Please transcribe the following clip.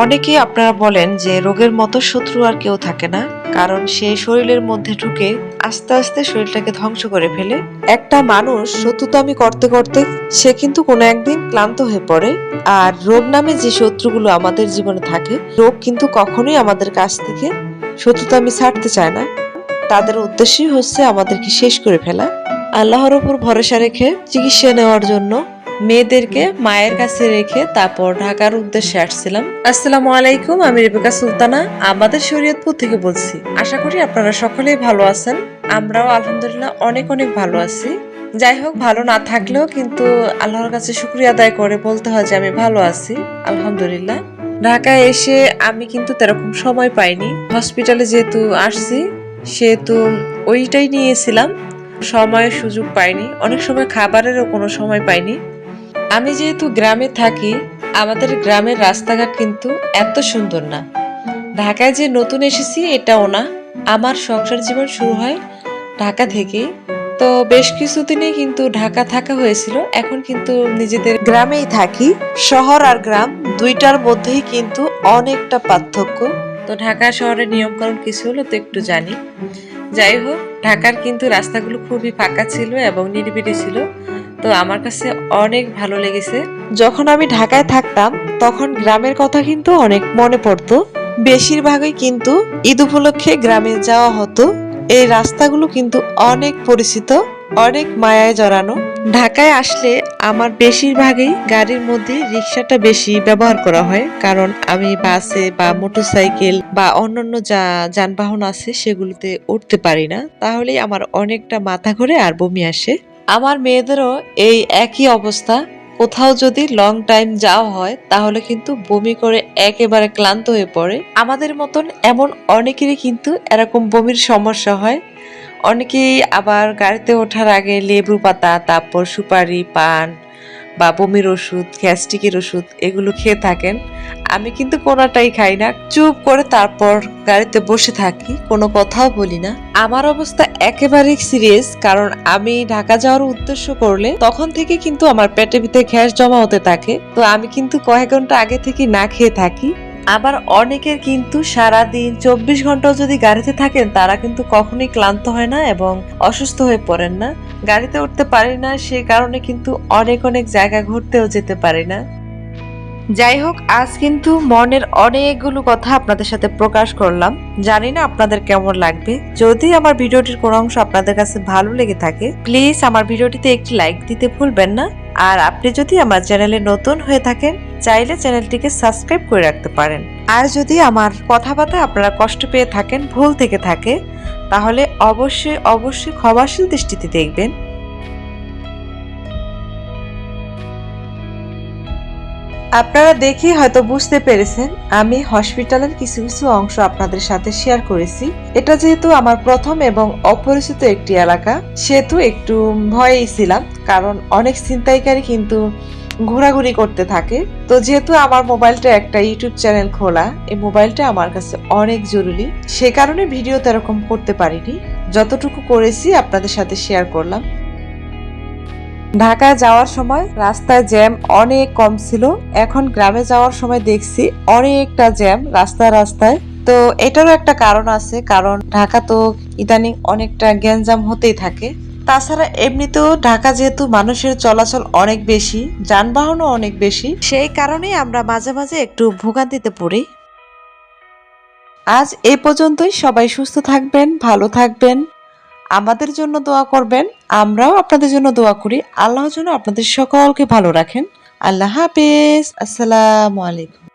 অনেকেই আপনারা বলেন যে রোগের মতো শত্রু আর কেউ থাকে না, কারণ সে শরীরের মধ্যে ঢুকে আস্তে আস্তে শরীরটাকে ধ্বংস করে ফেলে। একটা মানুষ শত্রুতামি করতে করতে সে কিন্তু কোনো একদিন ক্লান্ত হয়ে পড়ে। আর রোগ নামে যে শত্রুগুলো আমাদের জীবনে থাকে, রোগ কিন্তু কখনোই আমাদের কাছ থেকে শত্রুতামি ছাড়তে চায় না। তাদের উদ্দেশ্যই হচ্ছে আমাদেরকে শেষ করে ফেলা। আল্লাহর উপর ভরসা রেখে চিকিৎসা নেওয়ার জন্য মেয়েদেরকে মায়ের কাছে রেখে তারপর ঢাকার উদ্দেশ্যে আসছিলাম। আসসালামু আলাইকুম, আমি রেবেকা সুলতানা আমাদের শরীয়তপুর থেকে বলছি। আশা করি আপনারা সকলেই ভালো আছেন। আমরাও আলহামদুলিল্লাহ অনেক অনেক ভালো আছি। যাই হোক, ভালো না থাকলেও কিন্তু আল্লাহর কাছে শুকরিয়া আদায় করে বলতে হয় যে আমি ভালো আছি আলহামদুলিল্লাহ। ঢাকায় এসে আমি কিন্তু তেরকম সময় পাইনি। হসপিটালে যেহেতু আসছি সেহেতু ওইটাই নিয়েছিলাম, সময়ের সুযোগ পাইনি। অনেক সময় খাবারেরও কোনো সময় পাইনি। আমি যেহেতু গ্রামে থাকি, আমাদের গ্রামের রাস্তাঘাট কিন্তু এত সুন্দর না। ঢাকায় যে নতুন এসেছি এটাও না, আমার সংসার জীবন শুরু হয় ঢাকা থেকেই। তো বেশ কিছুদিনই কিন্তু ঢাকা থাকা হয়েছিল, এখন কিন্তু নিজেদের গ্রামেই থাকি। শহর আর গ্রাম দুইটার মধ্যেই কিন্তু অনেকটা পার্থক্য। তো ঢাকা শহরের নিয়মকানুন কিছু হলো তো একটু জানি। যাই হোক, ঢাকার কিন্তু রাস্তাগুলো খুবই ফাঁকা ছিল এবং নিরিবিলি ছিল। তো আমার কাছে অনেক ভালো লেগেছে। যখন আমি ঢাকায় থাকতাম তখন গ্রামের কথা কিন্তু অনেক মনে পড়তো। বেশিরভাগই কিন্তু ঈদ উপলক্ষে গ্রামে যাওয়া হতো। এই রাস্তাগুলো কিন্তু অনেক পরিচিত, অনেক মায়ায় জড়ানো। ঢাকায় আসলে আমার বেশিরভাগই গাড়ির মধ্যে রিক্সাটা বেশি ব্যবহার করা হয়, কারণ আমি বাসে বা মোটরসাইকেল বা অন্যান্য যা যানবাহন আছে সেগুলোতে উঠতে পারি না। তাহলেই আমার অনেকটা মাথা ঘুরে আর বমি আসে। আমার মেয়েদেরও এই একই অবস্থা। কোথাও যদি লং টাইম যাওয়া হয় তাহলে কিন্তু বমি করে একেবারে ক্লান্ত হয়ে পড়ে। আমাদের মতন এমন অনেকেরই কিন্তু এরকম বমির সমস্যা হয়। অনেকেই আবার গাড়িতে ওঠার আগে লেবু পাতা, তারপর সুপারি, পান বা বমির ওষুধ, গ্যাস্ট্রিকের ওষুধ এগুলো খেয়ে থাকেন। আমি কিন্তু কোনোটাই খাই না, চুপ করে তারপর গাড়িতে বসে থাকি, কোনো কথাও বলি না। আমার অবস্থা একেবারেই সিরিয়াস, কারণ আমি ঢাকা যাওয়ার উদ্দেশ্য করলে তখন থেকে কিন্তু আমার পেটের ভিতরে গ্যাস জমা হতে থাকে। তো আমি কিন্তু কয়েক ঘন্টা আগে থেকে না খেয়ে থাকি। আবার অনেকের কিন্তু সারাদিন 24 ঘন্টাও যদি গাড়িতে থাকেন তারা কিন্তু কখনোই ক্লান্ত হয় না এবং অসুস্থ হয়ে পড়েন না। গাড়িতে উঠতে পারি না, সেই কারণে কিন্তু অনেক অনেক জায়গা ঘুরতেও যেতে পারি না। যাই হোক, আজ কিন্তু মনের অনেকগুলো কথা আপনাদের সাথে প্রকাশ করলাম। জানি না আপনাদের কেমন লাগবে। যদি আমার ভিডিওটির কোনো অংশ আপনাদের কাছে ভালো লেগে থাকে, প্লিজ আমার ভিডিওটিতে একটি লাইক দিতে ভুলবেন না। আর আপনি যদি আমার চ্যানেলে নতুন হয়ে থাকেন, চাইলে চ্যানেলটিকে সাবস্ক্রাইব করে রাখতে পারেন। আর যদি আমার কথাবার্তা আপনারা কষ্ট পেয়ে থাকেন, ভুল থেকে থাকে, তাহলে অবশ্যই অবশ্যই ক্ষমাশীল দৃষ্টিতে দেখবেন। আপনারা দেখে হয়তো বুঝতে পেরেছেন আমি হসপিটালের কিছু কিছু অংশ আপনাদের সাথে শেয়ার করেছি। এটা যেহেতু আমার প্রথম এবং অপরিচিত একটি এলাকা, সেহেতু একটু ভয়েই ছিলাম, কারণ অনেক ছিনতাইকারী কিন্তু ঘোরাঘুরি করতে থাকে। তো যেহেতু আমার মোবাইলটা একটা ইউটিউব চ্যানেল খোলা, এই মোবাইলটা আমার কাছে অনেক জরুরি, সে কারণে ভিডিও তো এরকম করতে পারিনি। যতটুকু করেছি আপনাদের সাথে শেয়ার করলাম। ঢাকা যাওয়ার সময় রাস্তায় জ্যাম অনেক কম ছিল, এখন গ্রামে যাওয়ার সময় দেখছি অনেকটা জ্যাম রাস্তায় রাস্তায়। তো এটারও একটা কারণ আছে, কারণ ঢাকা তো ইদানিং অনেকটা গ্যাঞ্জাম হতেই থাকে। তাছাড়া এমনিতেও ঢাকা যেহেতু মানুষের চলাচল অনেক বেশি, যানবাহনও অনেক বেশি, সেই কারণেই আমরা মাঝে মাঝে একটু ভোগান্তিতে পড়ি। আজ এই পর্যন্তই। সবাই সুস্থ থাকবেন, ভালো থাকবেন, আমাদের জন্য দোয়া করবেন। আমরাও আপনাদের জন্য দোয়া করি। আল্লাহ যেন আপনাদের সকলকে ভালো রাখেন। আল্লাহ হাফেজ। আসসালামু আলাইকুম।